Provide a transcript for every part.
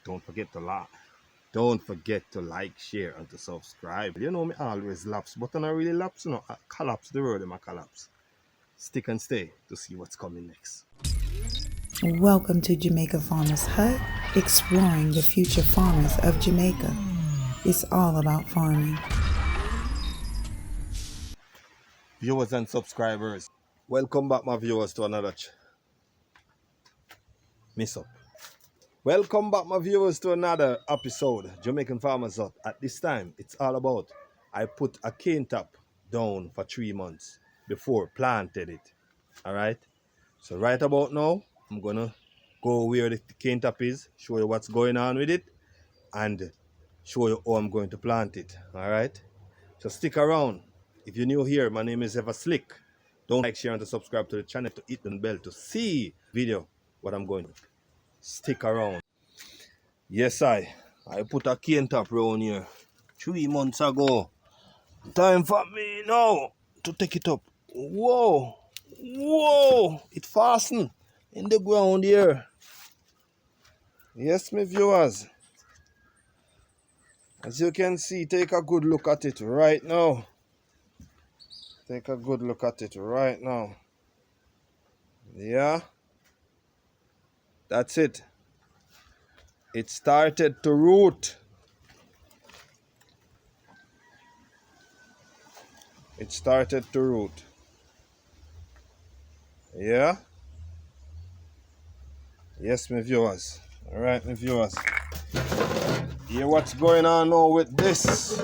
Don't forget to like. Don't forget to like, share, and to subscribe. You know me always lapse, but I not really lapse, you know. I collapse the word, I collapse. Stick and stay to see what's coming next. Welcome to Jamaica Farmers Hut, exploring the future farmers of Jamaica. It's all about farming. Viewers and subscribers, welcome back, my viewers, to another miss up. Welcome back, my viewers, to another episode, Jamaican Farmers Hut. At this time, it's all about I put a cane top down for 3 months before planted it. All right. So right about now, I'm gonna go where the cane top is, show you what's going on with it, and show you how I'm going to plant it. All right. So stick around. If you're new here, my name is Ever Slick. Don't like, share, and to subscribe to the channel to hit the bell to see video what I'm going to. Stick around. Yes, I put a cane top around here 3 months ago. Time for me now to take it up. Whoa, it fastened in the ground here. Yes, my viewers. As you can see, take a good look at it right now. Take a good look at it right now. Yeah, that's it. It started to root. It started to root. Yeah. Yes, my viewers. All right, my viewers. Hear what's going on now with this?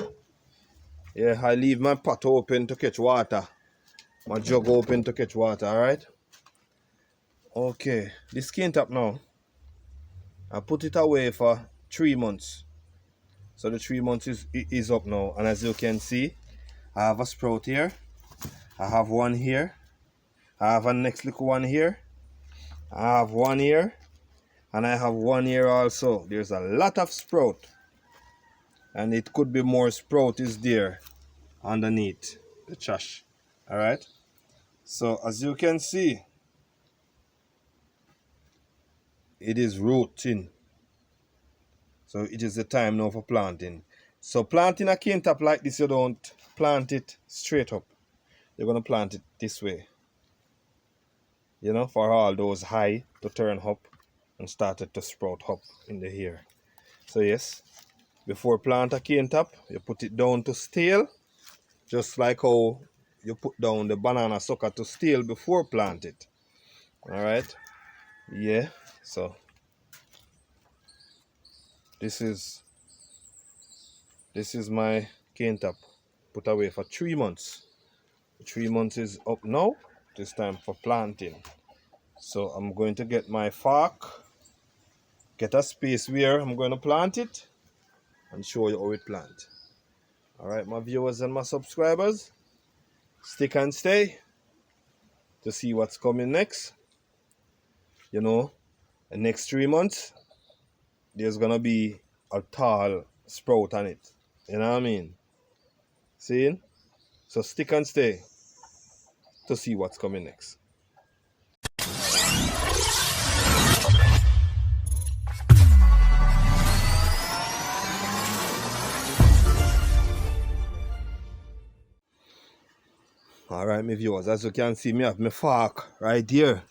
Yeah, I leave my pot open to catch water. My jug open to catch water, all right? Okay, this cane top now. I put it away for 3 months. So the 3 months is up now. And as you can see, I have a sprout here. I have one here. I have a next little one here. I have one here. And I have one here also. There's a lot of sprout. And it could be more sprout is there underneath the trash. Alright? So as you can see, it is rooting. So it is the time now for planting. So planting a cane top like this, you don't plant it straight up. You're going to plant it this way. You know, for all those high to turn up and started to sprout up in the air. So yes, before plant a cane top, you put it down to stale. Just like how you put down the banana sucker to stale before plant it. Alright? Yeah, so this is my cane top put away for 3 months. 3 months is up now. It's time for planting. So I'm going to get my fork, get a space where I'm going to plant it, and show you how it plant. Alright, my viewers and my subscribers, stick and stay to see what's coming next. You know, the next 3 months, there's going to be a tall sprout on it. You know what I mean? See? So stick and stay to see what's coming next. Alright, my viewers, as you can see, me have my fork right here.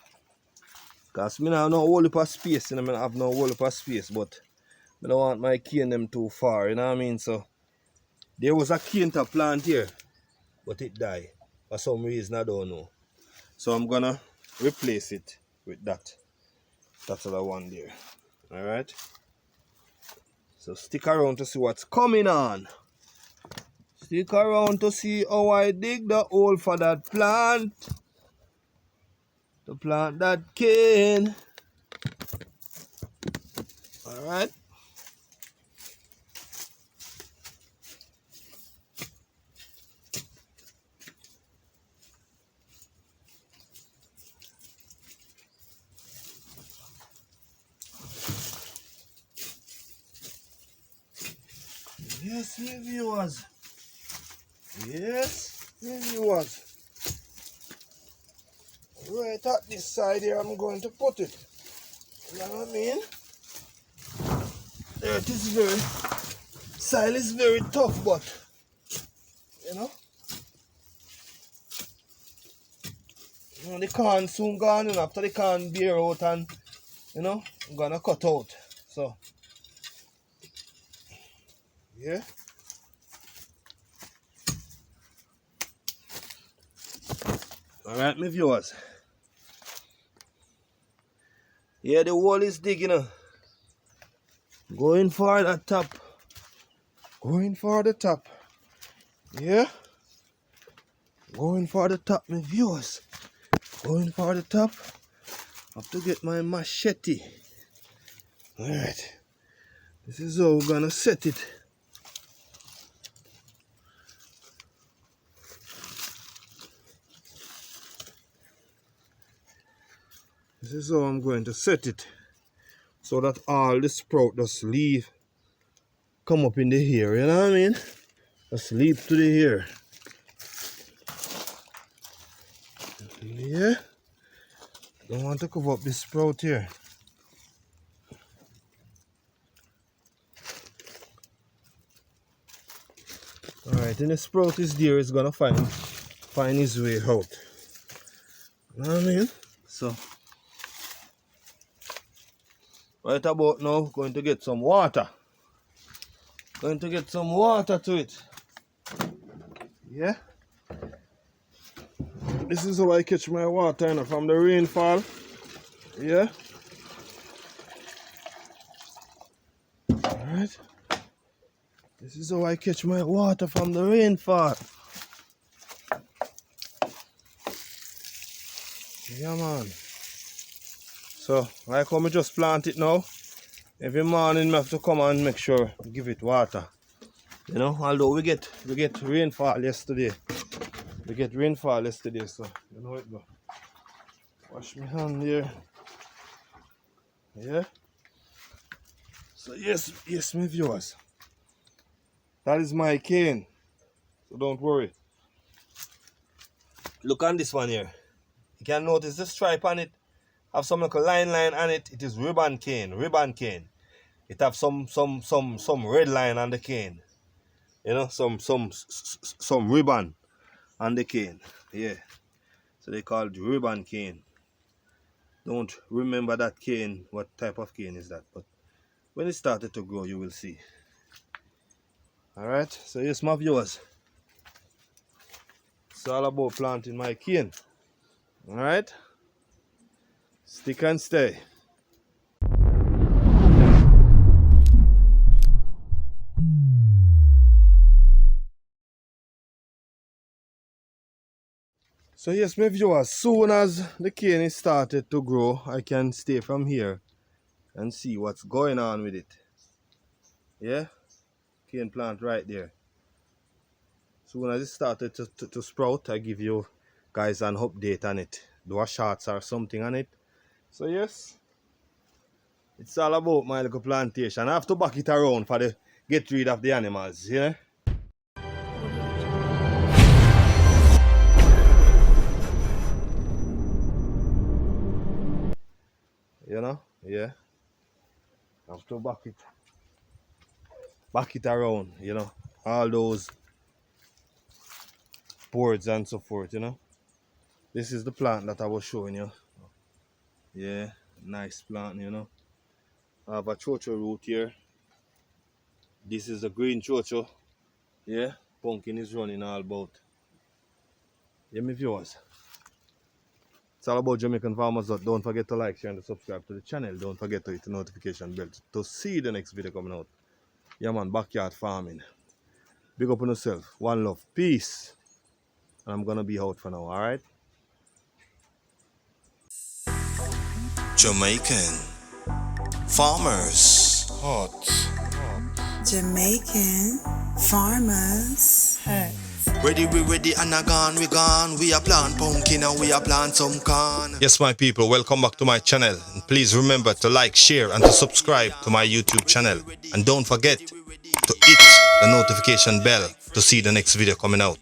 Because me have no whole heap of space, you know, I have no whole heap of space, but I don't want my cane them too far, you know what I mean? So there was a cane top plant here, but it died. For some reason, I don't know. So I'm gonna replace it with that. That's the one there. Alright? So stick around to see what's coming on. Stick around to see how I dig the hole for that plant. To plant that cane. Alright? Yes, my viewers. Yes, my viewers. Right at this side here, I'm going to put it. You know what I mean? earth is very, soil is very tough, but you know, the corn soon gone, and after the corn bear out, and you know, I'm gonna cut out. So yeah. Alright, my viewers. Yeah, the wall is digging. Going for the top. Going for the top. Yeah. Going for the top, my viewers. Going for the top. Have to get my machete. Alright. This is how we're gonna set it. This is how I'm going to set it, so that all the sprout just leave, come up in the hair, you know what I mean? Just leave to the hair. Yeah. Don't want to cover up this sprout here. Alright, and the sprout is there, it's gonna find his way out. You know what I mean? So right about now, going to get some water. Going to get some water to it. Yeah. This is how I catch my water, you know, from the rainfall. Yeah. Alright. This is how I catch my water from the rainfall. Yeah, man. So, like how I just plant it now, every morning I have to come and make sure give it water. You know, although we get rainfall yesterday. We get rainfall yesterday, so you know it go. Wash my hand here. Yeah. So yes, my viewers. That is my cane. So don't worry. Look on this one here. You can notice the stripe on it. Have some like a line on it. It is ribbon cane. It have some red line on the cane. You know, some ribbon on the cane. Yeah. So they call it ribbon cane. Don't remember that cane, what type of cane is that, but when it started to grow you will see. Alright, so yes, my viewers. It's all about planting my cane. Alright? Stick and stay. So yes, my viewers, soon as the cane is started to grow, I can stay from here and see what's going on with it. Yeah? Cane plant right there. Soon as it started to sprout, I give you guys an update on it. Do a shots or something on it. So yes, it's all about my little plantation. I have to back it around for the get rid of the animals, yeah? You know? Yeah. I have to back it around, you know. All those boards and so forth, you know. This is the plant that I was showing you. Yeah, nice plant, you know. I have a chocho root here. This is the green chocho. Yeah, pumpkin is running all about. Yeah, my viewers. It's all about Jamaican farmers. Don't forget to like, share, and subscribe to the channel. Don't forget to hit the notification bell to see the next video coming out. Yeah, man, backyard farming. Big up on yourself. One love. Peace. And I'm gonna be out for now, alright? Jamaican farmers hot. Jamaican farmers hut. Ready, we ready, and we gone. We are plant pumpkin and we are plant some corn. Yes, my people, welcome back to my channel. And please remember to like, share, and to subscribe to my YouTube channel. And don't forget to hit the notification bell to see the next video coming out.